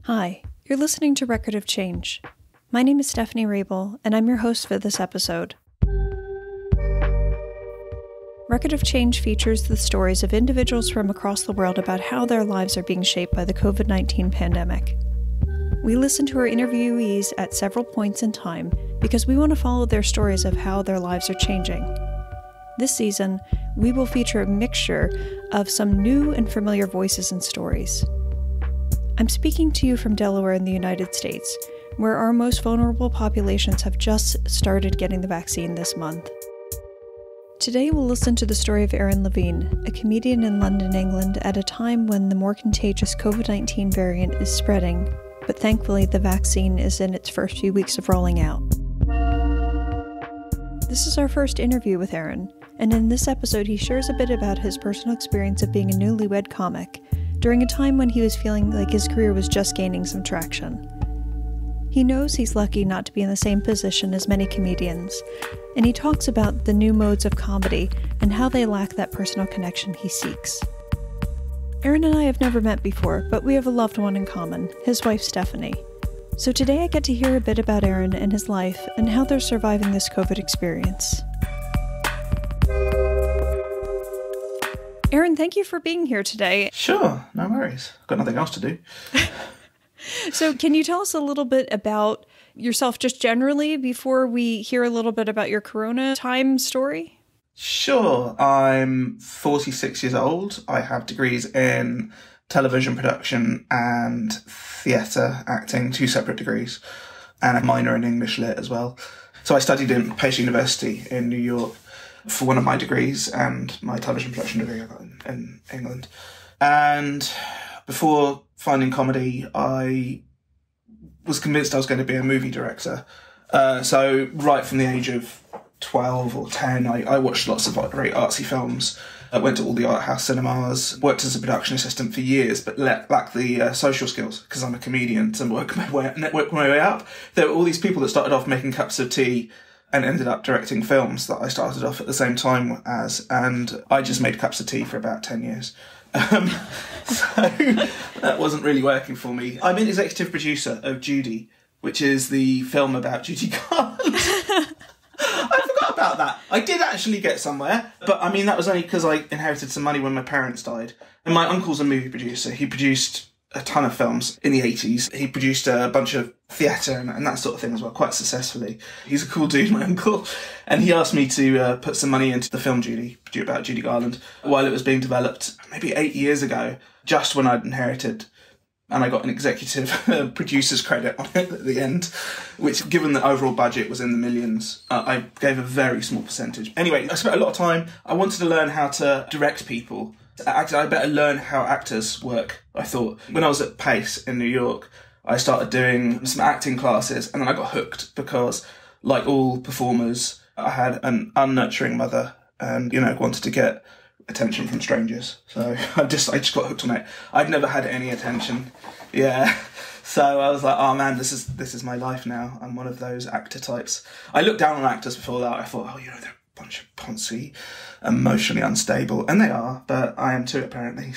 Hi, you're listening to Record of Change. My name is Stephanie Raible, and I'm your host for this episode. Record of Change features the stories of individuals from across the world about how their lives are being shaped by the COVID-19 pandemic. We listen to our interviewees at several points in time because we want to follow their stories of how their lives are changing. This season, we will feature a mixture of some new and familiar voices and stories. I'm speaking to you from Delaware in the United States, where our most vulnerable populations have just started getting the vaccine this month. Today we'll listen to the story of Aaron Levine, a comedian in London, England, at a time when the more contagious COVID-19 variant is spreading, but thankfully the vaccine is in its first few weeks of rolling out. This is our first interview with Aaron, and in this episode he shares a bit about his personal experience of being a newlywed comic, during a time when he was feeling like his career was just gaining some traction. He knows he's lucky not to be in the same position as many comedians, and he talks about the new modes of comedy and how they lack that personal connection he seeks. Aaron and I have never met before, but we have a loved one in common, his wife Stephanie. So today I get to hear a bit about Aaron and his life and how they're surviving this COVID experience. Aaron, thank you for being here today. Sure, no worries. Got nothing else to do. So can you tell us a little bit about yourself just generally before we hear a little bit about your Corona time story? Sure. I'm 46 years old. I have degrees in television production and theatre acting, 2 separate degrees, and a minor in English Lit as well. So I studied in Pace University in New York for one of my degrees and my television production degree I got in England. And before finding comedy, I was convinced I was going to be a movie director. So right from the age of 12 or 10, I watched lots of very artsy films. I went to all the art house cinemas, worked as a production assistant for years, but lacked the social skills because I'm a comedian to work my way up. There were all these people that started off making cups of tea and ended up directing films that I started off at the same time as, and I just made cups of tea for about 10 years. So that wasn't really working for me. I'm an executive producer of Judy, which is the film about Judy Garland. I forgot about that. I did actually get somewhere, but I mean, that was only because I inherited some money when my parents died. And my uncle's a movie producer. He produced a ton of films in the 80s. He produced a bunch of theatre and that sort of thing as well, quite successfully. He's a cool dude, my uncle. And he asked me to put some money into the film Judy, about Judy Garland, while it was being developed maybe 8 years ago, just when I'd inherited. And I got an executive producer's credit on it at the end, which, given the overall budget was in the millions, I gave a very small percentage. Anyway, I spent a lot of time. I wanted to learn how to direct people. I better learn how actors work, I thought. When I was at Pace in New York, I started doing some acting classes, and then I got hooked because, like all performers, I had an unnurturing mother and, wanted to get attention from strangers. So I just got hooked on it. I'd never had any attention. Yeah. So I was like, oh man, this is my life now. I'm one of those actor types. I looked down on actors before that. I thought, they're a bunch of poncy, emotionally unstable. And they are, but I am too, apparently.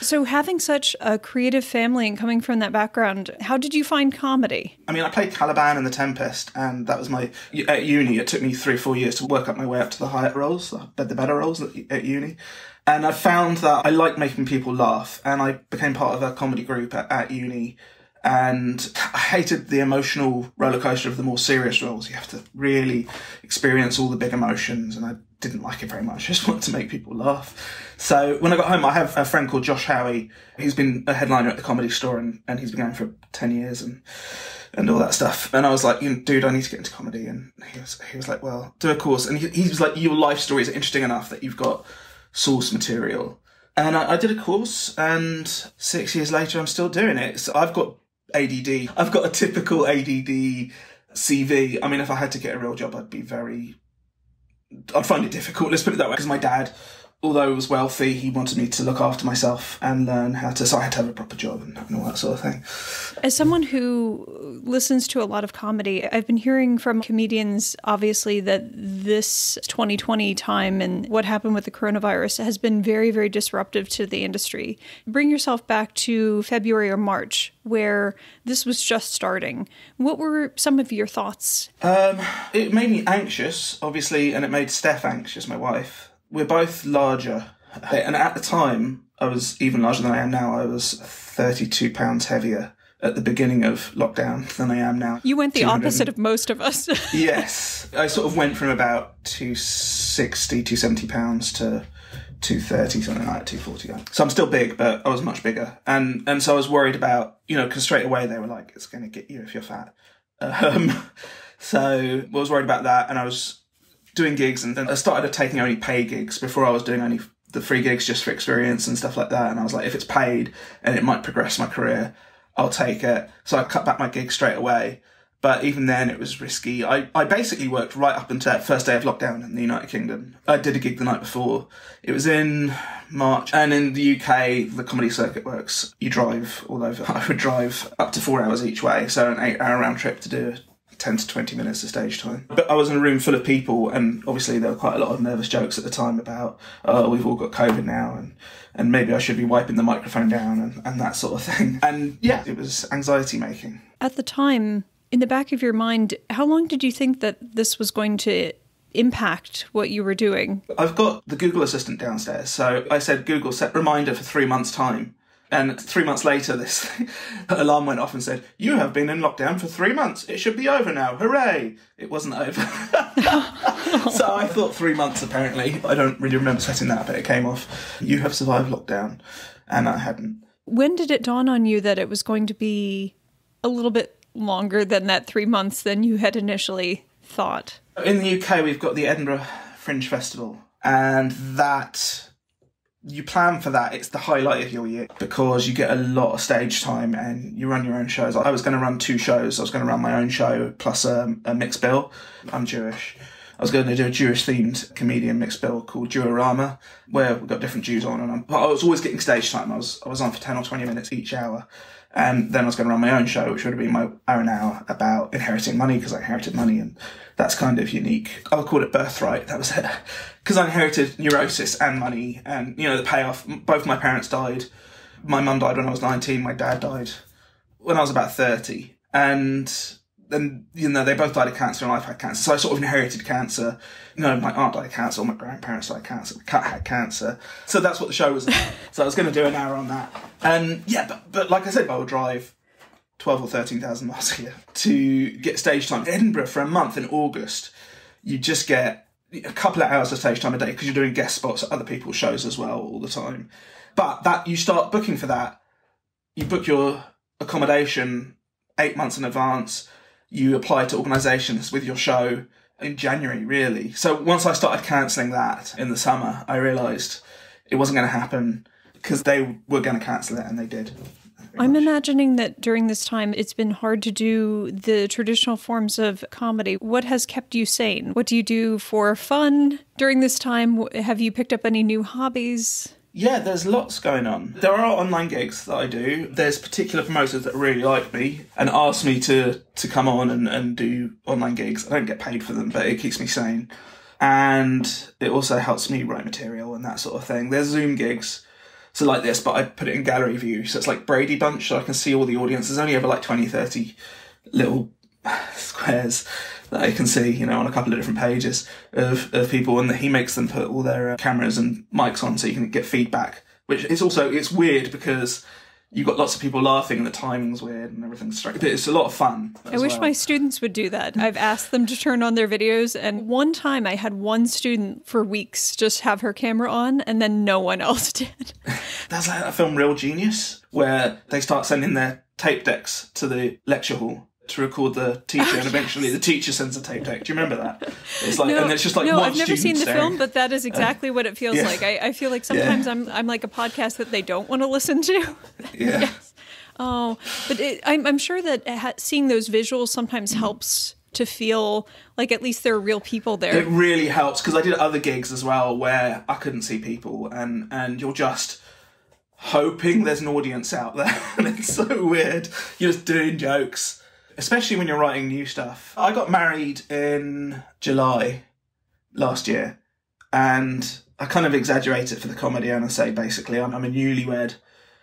So having such a creative family and coming from that background, how did you find comedy? I mean, I played Caliban in The Tempest, and that was at uni, it took me 3 or 4 years to work up my way up to the higher roles, the better roles at uni. And I found that I like making people laugh, and I became part of a comedy group at uni. And I hated the emotional roller coaster of the more serious roles. You have to really experience all the big emotions, and I didn't like it very much. I just wanted to make people laugh. So when I got home, I have a friend called Josh Howie. He's been a headliner at the Comedy Store, and he's been going for 10 years and all that stuff. And I was like, dude, I need to get into comedy. And he was like, well, do a course. And he was like, your life stories are interesting enough that you've got source material. And I did a course, and 6 years later, I'm still doing it. So I've got ADD. I've got a typical ADD CV. I mean, if I had to get a real job, I'd find it difficult. Let's put it that way. Because my dad although he was wealthy, he wanted me to look after myself and learn how to, so I had to have a proper job and all that sort of thing. As someone who listens to a lot of comedy, I've been hearing from comedians, obviously, that this 2020 time and what happened with the coronavirus has been very, very disruptive to the industry. Bring yourself back to February or March, where this was just starting. What were some of your thoughts? It made me anxious, obviously, and it made Steph anxious, my wife. We're both larger. And at the time, I was even larger than I am now. I was 32 pounds heavier at the beginning of lockdown than I am now. You went the opposite of most of us. Yes. I sort of went from about 260, 270 pounds to 230, something like that, 240. So I'm still big, but I was much bigger. And so I was worried about, because straight away they were like, it's going to get you if you're fat. So I was worried about that, and I was doing gigs, and then I started taking only pay gigs. Before I was doing only the free gigs just for experience and stuff like that. And I was like, if it's paid and it might progress my career, I'll take it. So I cut back my gigs straight away. But even then it was risky. I basically worked right up until that first day of lockdown in the United Kingdom. I did a gig the night before. It was in March. And in the UK, the comedy circuit works. You drive all over. I would drive up to 4 hours each way. So an 8-hour round trip to do 10 to 20 minutes of stage time. But I was in a room full of people, and obviously there were quite a lot of nervous jokes at the time about, we've all got COVID now, and maybe I should be wiping the microphone down and that sort of thing. And yeah, it was anxiety making. At the time, in the back of your mind, how long did you think that this was going to impact what you were doing? I've got the Google Assistant downstairs, so I said, Google, set reminder for 3 months' time. And 3 months later, this alarm went off and said, you have been in lockdown for 3 months. It should be over now. Hooray. It wasn't over. So I thought 3 months, apparently. I don't really remember setting that, but it came off. You have survived lockdown. And I hadn't. When did it dawn on you that it was going to be a little bit longer than that 3 months than you had initially thought? In the UK, we've got the Edinburgh Fringe Festival. And that... you plan for that. It's the highlight of your year because you get a lot of stage time and you run your own shows. I was going to run 2 shows. I was going to run my own show plus a mixed bill. I'm Jewish. I was going to do a Jewish-themed comedian mixed bill called Jeworama, where we've got different Jews on. And I was always getting stage time. I was on for 10 or 20 minutes each hour. And then I was going to run my own show, which would have been my own hour about inheriting money, because I inherited money, and that's kind of unique. I would call it birthright. That was it. Because I inherited neurosis and money, and, the payoff. Both my parents died. My mum died when I was 19. My dad died when I was about 30. And then, they both died of cancer, and I've had cancer. So I sort of inherited cancer. My aunt died of cancer, my grandparents died of cancer, my cat had cancer. So that's what the show was about. So I was going to do an hour on that. And yeah, but like I said, I would drive 12 or 13,000 miles a year to get stage time. Edinburgh for a month in August, you just get a couple of hours of stage time a day because you're doing guest spots at other people's shows as well all the time. But that you start booking for that. You book your accommodation 8 months in advance. You apply to organisations with your show in January, really. So once I started cancelling that in the summer, I realised it wasn't going to happen because they were going to cancel it, and they did. I'm imagining that during this time, it's been hard to do the traditional forms of comedy. What has kept you sane? What do you do for fun during this time? Have you picked up any new hobbies? Yeah, there's lots going on. There are online gigs that I do. There's particular promoters that really like me and ask me to come on and do online gigs. I don't get paid for them, but it keeps me sane. And it also helps me write material and that sort of thing. There's Zoom gigs, so like this, but I put it in gallery view. So it's like Brady Bunch, so I can see all the audience. There's only ever like 20, 30 little squares that I can see, on a couple of different pages of people, and he makes them put all their cameras and mics on so you can get feedback, which is also, it's weird because you've got lots of people laughing and the timing's weird and everything's strange, but it's a lot of fun. I wish my students would do that. I've asked them to turn on their videos, and one time I had one student for weeks just have her camera on, and then no one else did. That's like that film Real Genius, where they start sending their tape decks to the lecture hall to record the teacher, and eventually the teacher sends a tape deck. Do you remember that? It's like, and it's just like one I've never seen the film, but that is exactly what it feels yeah. like. I feel like sometimes I'm like a podcast that they don't want to listen to. Yeah. Yes. Oh, but I'm sure that seeing those visuals sometimes helps to feel like at least there are real people there. It really helps, because I did other gigs as well where I couldn't see people, and you're just hoping there's an audience out there. And it's so weird. You're just doing jokes, especially when you're writing new stuff. I got married in July last year, and I kind of exaggerate it for the comedy, and I say basically I'm a newlywed,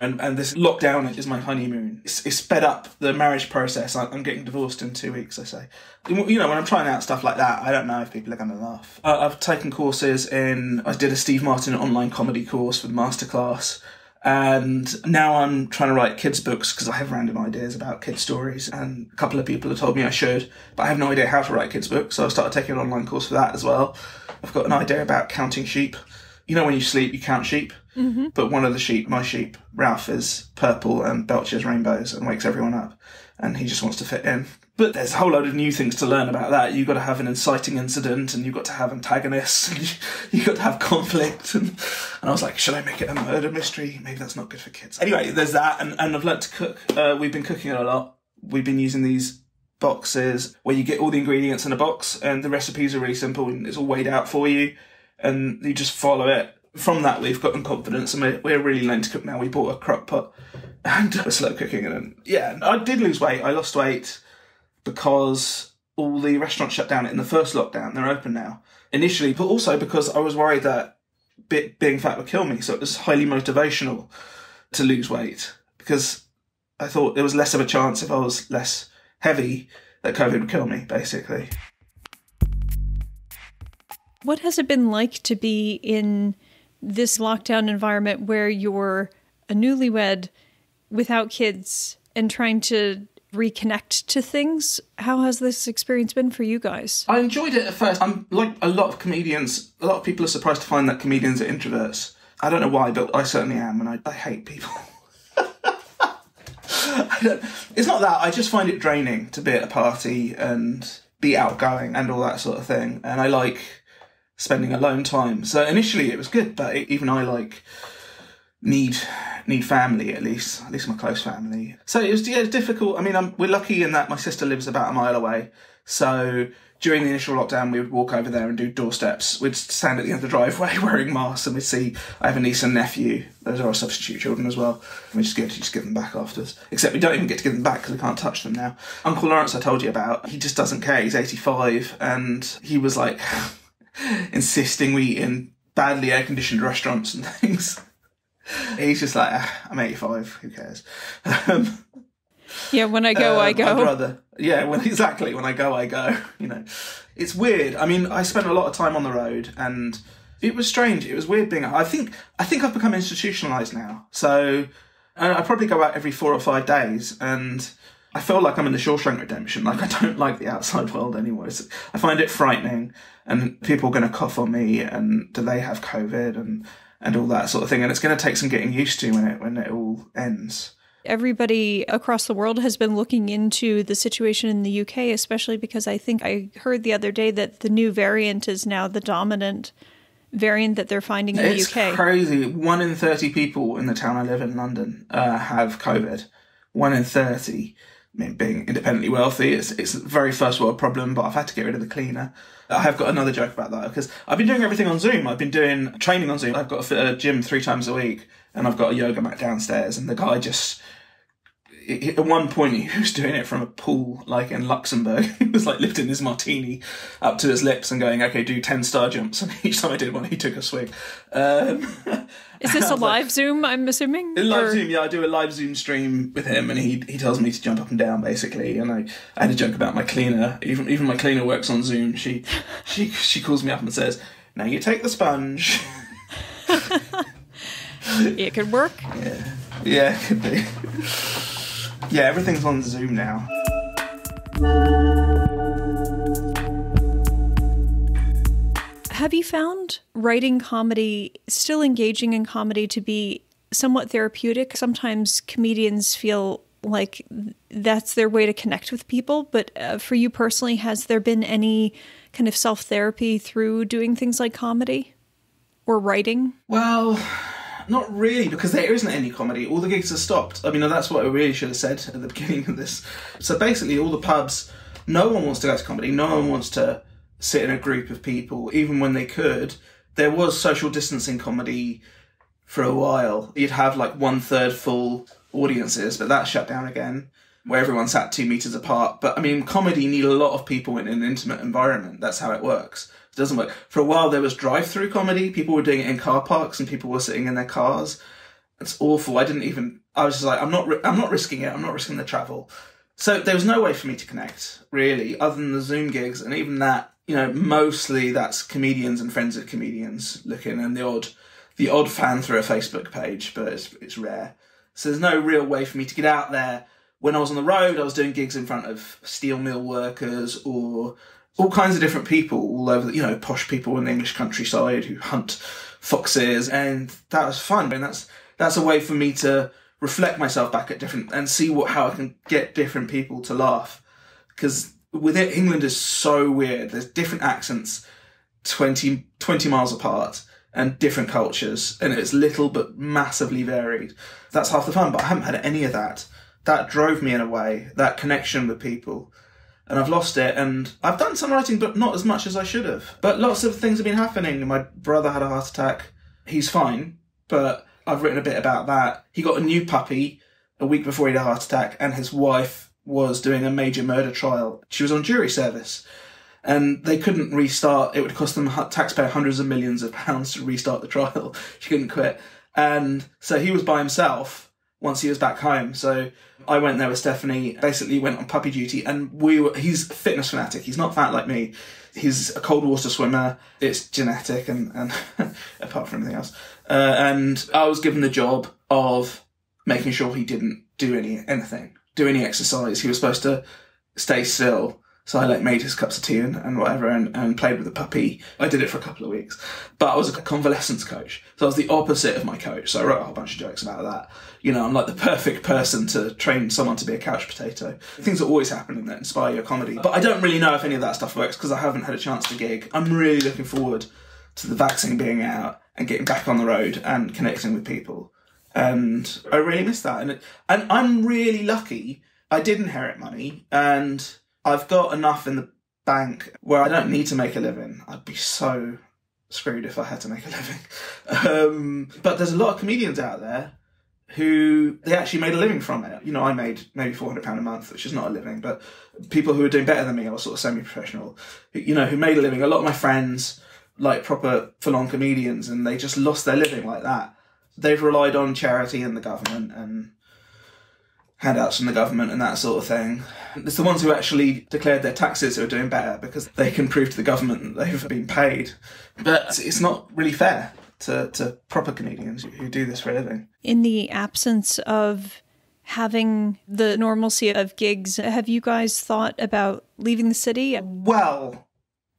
and this lockdown is my honeymoon. It's sped up the marriage process. I'm getting divorced in 2 weeks, I say. You know, when I'm trying out stuff like that, I don't know if people are going to laugh. I've taken courses I did a Steve Martin online comedy course with masterclass. And now I'm trying to write kids' books because I have random ideas about kids' stories, and a couple of people have told me I should, but I have no idea how to write kids' books, so I've started taking an online course for that as well. I've got an idea about counting sheep. You know, when you sleep, you count sheep, but one of the sheep, my sheep, Ralph, is purple and belches rainbows and wakes everyone up, and he just wants to fit in. But there's a whole load of new things to learn about that. You've got to have an inciting incident, and you've got to have antagonists, and you've got to have conflict. And I was like, should I make it a murder mystery? Maybe that's not good for kids. Anyway, there's that, and I've learnt to cook. We've been cooking a lot. We've been using these boxes where you get all the ingredients in a box, and the recipes are really simple, and it's all weighed out for you, and you just follow it. From that, we've gotten confidence, and we're really learning to cook now. We bought a crock pot, and we're slow cooking. And yeah, I did lose weight. I lost weight because all the restaurants shut down in the first lockdown. They're open now initially, but also because I was worried that being fat would kill me. So it was highly motivational to lose weight, because I thought there was less of a chance if I was less heavy that COVID would kill me, basically. What has it been like to be in this lockdown environment where you're a newlywed without kids and trying to reconnect to things? How has this experience been for you guys? I enjoyed it at first. I'm like a lot of comedians. A lot of people are surprised to find that comedians are introverts. I don't know why, but I certainly am, and I hate people. It's not that. I just find it draining to be at a party and be outgoing and all that sort of thing. And I like spending alone time. So initially it was good, but even I need family, at least my close family. So it was difficult. I mean, we're lucky in that my sister lives about a mile away. So during the initial lockdown, we would walk over there and do doorsteps. We'd stand at the end of the driveway wearing masks, and we'd see, I have a niece and nephew. Those are our substitute children as well. And we just give them back afterwards. Except we don't even get to give them back because we can't touch them now. Uncle Lawrence, I told you about, he just doesn't care. He's 85, and he was like insisting we eat in badly air-conditioned restaurants and things. He's just like, I'm 85, who cares? Yeah, when I go, I go. I'd rather, yeah, when I go, I go. You know, it's weird. I mean, I spent a lot of time on the road, and it was strange. It was weird being. I think I've become institutionalized now. So I probably go out every 4 or 5 days, and I feel like I'm in the Shawshank Redemption. Like, I don't like the outside world anymore. I find it frightening, and people are going to cough on me, and do they have COVID, and all that sort of thing. And it's going to take some getting used to when it all ends. Everybody across the world has been looking into the situation in the UK, especially because I think I heard the other day that the new variant is now the dominant variant that they're finding in the UK. It's crazy. 1 in 30 people in the town I live in, London, have COVID. 1 in 30. I mean, being independently wealthy, it's a very first world problem, but I've had to get rid of the cleaner. I have got another joke about that, because I've been doing everything on Zoom. I've been doing training on Zoom. I've got a gym 3 times a week, and I've got a yoga mat downstairs, and the guy just... At one point, he was doing it from a pool, like in Luxembourg. He was like lifting his martini up to his lips and going, okay, do 10 star jumps. And each time I did one, he took a swig. Is this a live Zoom, I'm assuming? Zoom, yeah. I do a live Zoom stream with him, and he tells me to jump up and down, basically. And I had a joke about my cleaner. Even my cleaner works on Zoom. She calls me up and says, now you take the sponge. It could work. Yeah, it could be. Yeah, everything's on Zoom now. Have you found writing comedy, still engaging in comedy, to be somewhat therapeutic? Sometimes comedians feel like that's their way to connect with people, but for you personally, has there been any kind of self-therapy through doing things like comedy or writing? Well... Not really, because there isn't any comedy. All the gigs are stopped. I mean, that's what I really should have said at the beginning of this. So basically, all the pubs, No one wants to go to comedy. No one wants to sit in a group of people, even when they could. There was social distancing comedy for a while. You'd have like 1/3 full audiences, but that shut down again, where everyone sat 2 meters apart. But I mean, comedy need a lot of people in an intimate environment. That's how it works. It doesn't work. For a while, there was drive-through comedy. People were doing it in car parks and people were sitting in their cars. It's awful. I was just like, I'm not risking it. I'm not risking the travel. So there was no way for me to connect, really, other than the Zoom gigs. And even that, mostly that's comedians and friends of comedians looking, and the odd fan through a Facebook page, but it's rare. So there's no real way for me to get out there. When I was on the road, I was doing gigs in front of steel mill workers or all kinds of different people all over, posh people in the English countryside who hunt foxes. And that was fun. And that's a way for me to reflect myself back at different and see how I can get different people to laugh. Because England is so weird. There's different accents 20 miles apart and different cultures. And it's little but massively varied. That's half the fun, but I haven't had any of that. That drove me in a way, that connection with people. And I've lost it, and I've done some writing, but not as much as I should have. But lots of things have been happening. My brother had a heart attack. He's fine, but I've written a bit about that. He got a new puppy a week before he had a heart attack, and his wife was doing a major murder trial. She was on jury service, and they couldn't restart. It would cost them, taxpayer, hundreds of millions of pounds to restart the trial. She couldn't quit. And so he was by himself once he was back home. So I went there with Stephanie, basically went on puppy duty, and he's a fitness fanatic. He's not fat like me. He's a cold water swimmer. It's genetic and apart from anything else. And I was given the job of making sure he didn't do any exercise. He was supposed to stay still. So I made his cups of tea and whatever and played with the puppy. I did it for a couple of weeks. But I was a convalescence coach. So I was the opposite of my coach. So I wrote a whole bunch of jokes about that. I'm like the perfect person to train someone to be a couch potato. Things are always happening that inspire your comedy. But I don't really know if any of that stuff works because I haven't had a chance to gig. I'm really looking forward to the vaccine being out and getting back on the road and connecting with people. And I really miss that. And I'm really lucky. I did inherit money, and I've got enough in the bank where I don't need to make a living. I'd be so screwed if I had to make a living. But there's a lot of comedians out there who they actually made a living from it. I made maybe £400 a month, which is not a living, but people who are doing better than me, I was sort of semi-professional, who made a living. A lot of my friends, like proper full-on comedians, and they just lost their living like that. They've relied on charity and the government and handouts from the government and that sort of thing. It's the ones who actually declared their taxes who are doing better because they can prove to the government that they've been paid. But it's not really fair to proper comedians who do this for a living. In the absence of having the normalcy of gigs, have you guys thought about leaving the city? Well,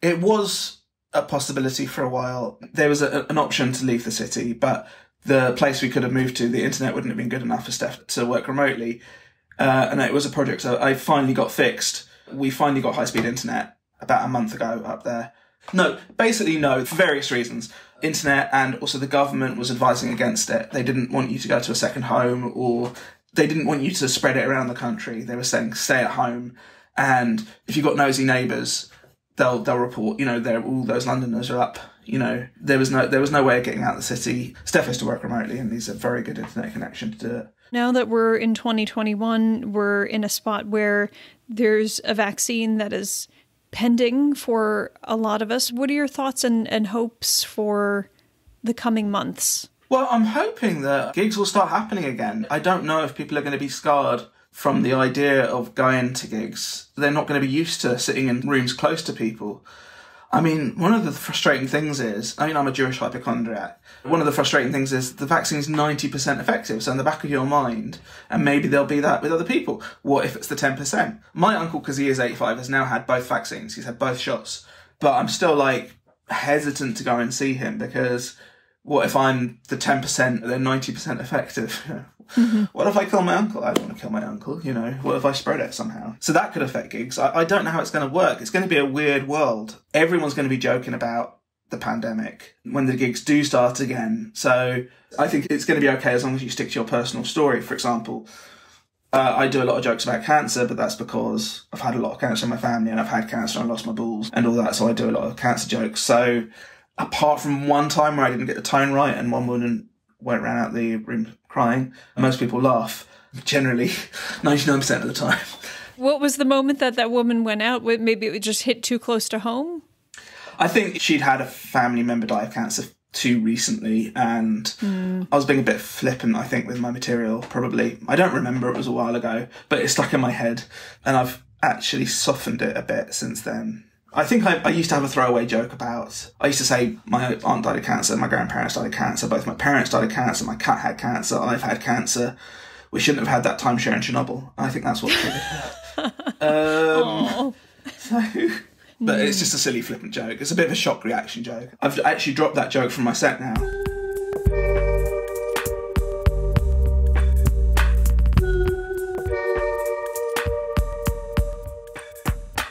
it was a possibility for a while. There was an option to leave the city, but the place we could have moved to, the internet wouldn't have been good enough for Steph to work remotely. And it was a project I finally got fixed. We finally got high-speed internet about a month ago up there. No, for various reasons. Internet and also the government was advising against it. They didn't want you to go to a second home, or they didn't want you to spread it around the country. They were saying stay at home, and if you've got nosy neighbours, they'll report. All those Londoners are up. There was no way of getting out of the city. Steph has to work remotely and needs a very good internet connection to do it. Now that we're in 2021, we're in a spot where there's a vaccine that is pending for a lot of us. What are your thoughts and hopes for the coming months? Well, I'm hoping that gigs will start happening again. I don't know if people are going to be scarred from the idea of going to gigs. They're not going to be used to sitting in rooms close to people. I mean, one of the frustrating things is, I'm a Jewish hypochondriac. One of the frustrating things is the vaccine is 90% effective. So in the back of your mind, and maybe there'll be that with other people. What if it's the 10%? My uncle, because he is 85, has now had both vaccines. He's had both shots. But I'm still hesitant to go and see him because what if I'm the 10%, they're 90% effective? Mm-hmm. What if I kill my uncle? I don't want to kill my uncle, What if I spread it somehow? So that could affect gigs. I don't know how it's going to work. It's going to be a weird world. Everyone's going to be joking about the pandemic when the gigs do start again. So I think it's going to be okay as long as you stick to your personal story. For example, I do a lot of jokes about cancer, but that's because I've had a lot of cancer in my family, and I've had cancer and I lost my balls and all that, so I do a lot of cancer jokes. So apart from one time where I didn't get the tone right and one woman went ran out the room crying, most people laugh, generally 99% of the time. What was the moment that woman went out? Maybe it just hit too close to home? I think she'd had a family member die of cancer too recently, and I was being a bit flippant, I think, with my material, probably. I don't remember, it was a while ago, but it's stuck in my head, and I've actually softened it a bit since then. I think I used to have a throwaway joke about, I used to say my aunt died of cancer, my grandparents died of cancer, both my parents died of cancer, my cat had cancer, I've had cancer. We shouldn't have had that timeshare in Chernobyl. I think that's what triggered her. But it's just a silly flippant joke. It's a bit of a shock reaction joke. I've actually dropped that joke from my set now.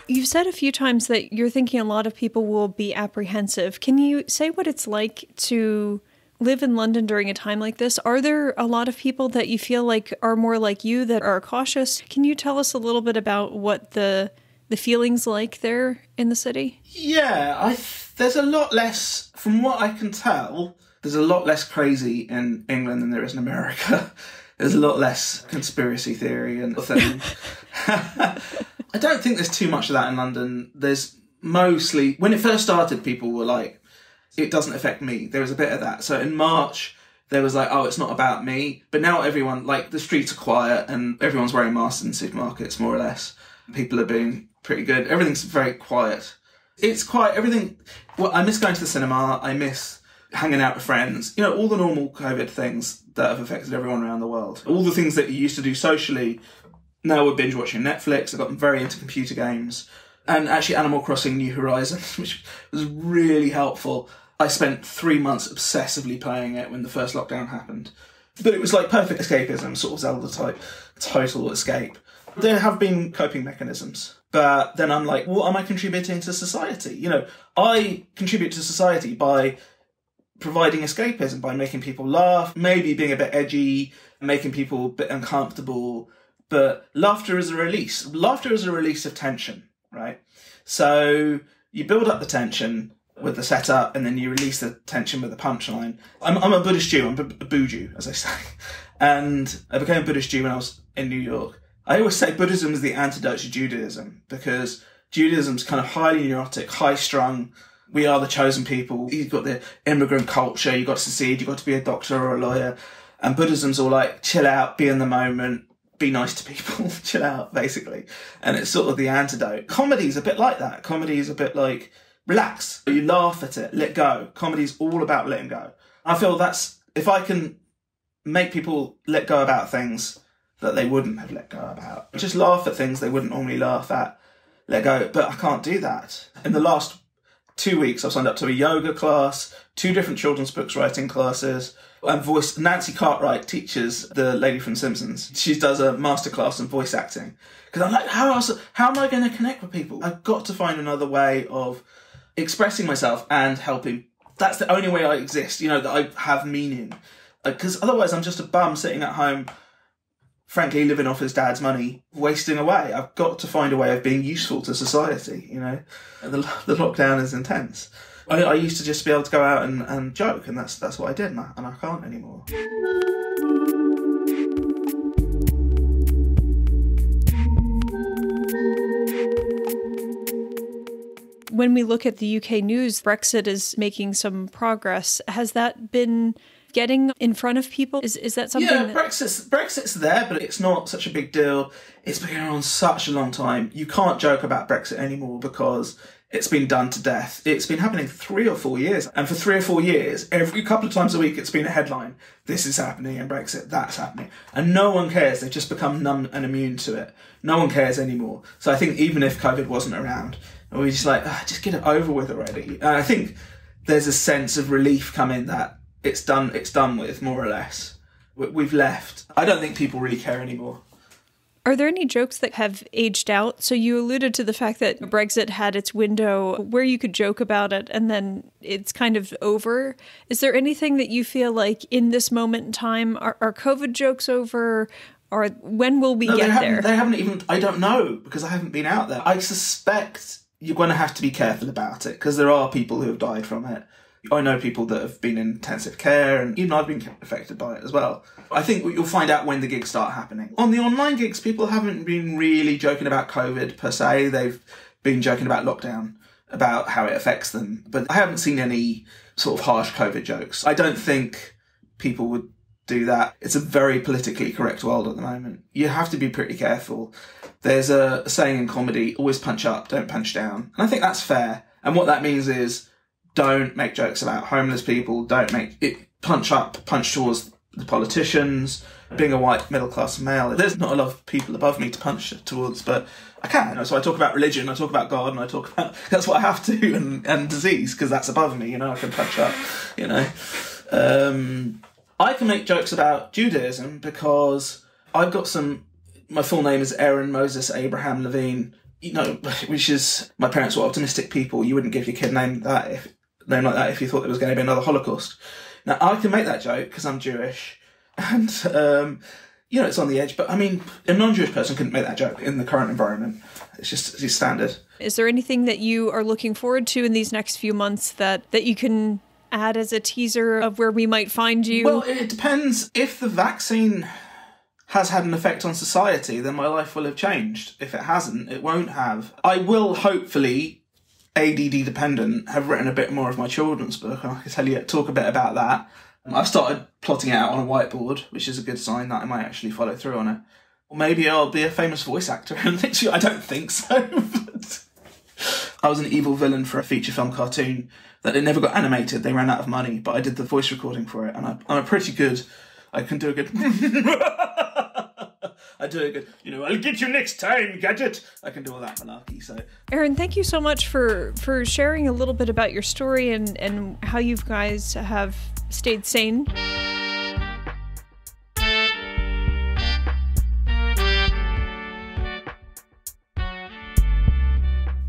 You've said a few times that you're thinking a lot of people will be apprehensive. Can you say what it's like to live in London during a time like this? Are there a lot of people that you feel like are more like you, that are cautious? Can you tell us a little bit about what the feelings like there in the city? Yeah, there's a lot less, from what I can tell, there's a lot less crazy in England than there is in America. There's a lot less conspiracy theory and thing. I don't think there's too much of that in London. There's mostly, when it first started, people were like, it doesn't affect me. There was a bit of that. So in March, there was like, oh, it's not about me. But now everyone, like, the streets are quiet and everyone's wearing masks in supermarkets, more or less. People are being pretty good. Everything's very quiet. It's quiet. Everything. Well, I miss going to the cinema. I miss hanging out with friends. You know, all the normal COVID things that have affected everyone around the world. All the things that you used to do socially, now we're binge watching Netflix. I've gotten very into computer games. And actually Animal Crossing New Horizons, which was really helpful. I spent 3 months obsessively playing it when the first lockdown happened. But it was like perfect escapism, sort of Zelda type, total escape. There have been coping mechanisms, but then I'm like, what am I contributing to society? You know, I contribute to society by providing escapism, by making people laugh, maybe being a bit edgy, making people a bit uncomfortable. But laughter is a release. Laughter is a release of tension, right? So you build up the tension with the setup, and then you release the tension with the punchline. I'm a Buddhist Jew. I'm a Boo Jew, as I say. And I became a Buddhist Jew when I was in New York. I always say Buddhism is the antidote to Judaism, because Judaism's kind of highly neurotic, high-strung. We are the chosen people. You've got the immigrant culture. You've got to succeed. You've got to be a doctor or a lawyer. And Buddhism's all like, chill out, be in the moment, be nice to people, chill out, basically. And it's sort of the antidote. Comedy's a bit like that. Comedy's a bit like, relax. You laugh at it, let go. Comedy's all about letting go. I feel that's, if I can make people let go about things that they wouldn't have let go about, just laugh at things they wouldn't normally laugh at, let go. But I can't do that. In the last 2 weeks, I've signed up to a yoga class, 2 different children's books writing classes, and voice. Nancy Cartwright teaches the lady from Simpsons. She does a masterclass in voice acting. Because I'm like, how am I going to connect with people? I've got to find another way of expressing myself and helping. That's the only way I exist, you know, that I have meaning. Because otherwise I'm just a bum sitting at home, frankly, living off his dad's money, wasting away. I've got to find a way of being useful to society, you know. The lockdown is intense. I used to just be able to go out and joke, and that's what I did, and I can't anymore. When we look at the UK news, Brexit is making some progress. Has that been getting in front of people? Is that something? Yeah, Brexit's there, but it's not such a big deal. It's been going on such a long time. You can't joke about Brexit anymore because it's been done to death. It's been happening for 3 or 4 years. And for 3 or 4 years, every couple of times a week, it's been a headline. This is happening in Brexit, that's happening. And no one cares. They've just become numb and immune to it. No one cares anymore. So I think even if COVID wasn't around, we're just like, just get it over with already. And I think there's a sense of relief coming that it's done with, more or less. We've left. I don't think people really care anymore. Are there any jokes that have aged out? So you alluded to the fact that Brexit had its window where you could joke about it and then it's kind of over. Is there anything that you feel like in this moment in time, are COVID jokes over? Or when will we get there? They haven't even, I don't know, because I haven't been out there. I suspect you're going to have to be careful about it, because there are people who have died from it. I know people that have been in intensive care, and even I've been affected by it as well. I think you'll find out when the gigs start happening. On the online gigs, people haven't been really joking about COVID per se. They've been joking about lockdown, about how it affects them. But I haven't seen any sort of harsh COVID jokes. I don't think people would do that. It's a very politically correct world at the moment. You have to be pretty careful. There's a saying in comedy, always punch up, don't punch down. And I think that's fair. And what that means is, don't make jokes about homeless people. Don't make it punch up, punch towards the politicians. Being a white middle-class male, there's not a lot of people above me to punch towards, but I can. So I talk about religion, I talk about God, and I talk about, that's what I have to, and disease, because that's above me, I can punch up, I can make jokes about Judaism because I've got my full name is Aaron Moses Abraham Levine, which is, my parents were optimistic people. You wouldn't give your kid a name like that if you thought there was going to be another Holocaust. Now, I can make that joke because I'm Jewish, and, it's on the edge, but I mean, a non-Jewish person couldn't make that joke in the current environment. It's standard. Is there anything that you are looking forward to in these next few months that you can add as a teaser of where we might find you? Well, it depends. If the vaccine has had an effect on society, then my life will have changed. If it hasn't, it won't have. I will hopefully, ADD dependent, have written a bit more of my children's book, and I can talk a bit about that. I've started plotting it out on a whiteboard, which is a good sign that I might actually follow through on it. Or maybe I'll be a famous voice actor. I don't think so. But I was an evil villain for a feature film cartoon that it never got animated. They ran out of money, but I did the voice recording for it, and I'm a pretty good. I can do a good. I do a good. I'll get you next time, Gadget. I can do all that malarkey. So, Aaron, thank you so much for sharing a little bit about your story and how you guys have stayed sane.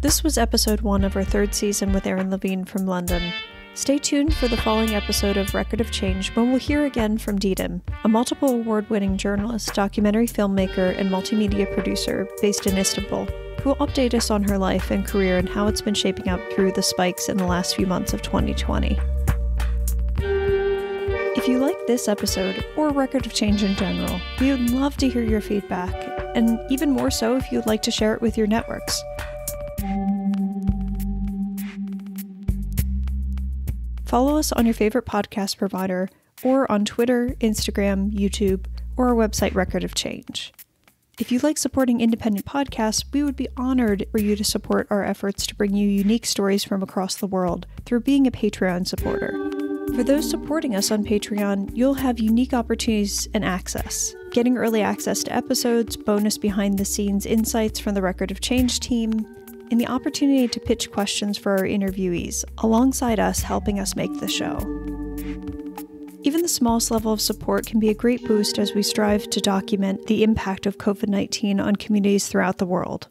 This was episode 1 of our 3rd season with Aaron Levine from London. Stay tuned for the following episode of Record of Change when we'll hear again from Didem, a multiple award-winning journalist, documentary filmmaker, and multimedia producer based in Istanbul, who will update us on her life and career and how it's been shaping up through the spikes in the last few months of 2020. If you like this episode, or Record of Change in general, we would love to hear your feedback, and even more so if you'd like to share it with your networks. Follow us on your favorite podcast provider, or on Twitter, Instagram, YouTube, or our website Record of Change. If you like supporting independent podcasts, we would be honored for you to support our efforts to bring you unique stories from across the world through being a Patreon supporter. For those supporting us on Patreon, you'll have unique opportunities and access, getting early access to episodes, bonus behind-the-scenes insights from the Record of Change team, and the opportunity to pitch questions for our interviewees, alongside us helping us make the show. Even the smallest level of support can be a great boost as we strive to document the impact of COVID-19 on communities throughout the world.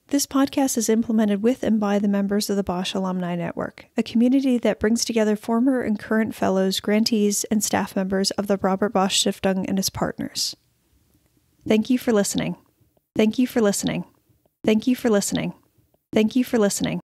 This podcast is implemented with and by the members of the Bosch Alumni Network, a community that brings together former and current fellows, grantees, and staff members of the Robert Bosch Stiftung and its partners. Thank you for listening. Thank you for listening. Thank you for listening. Thank you for listening.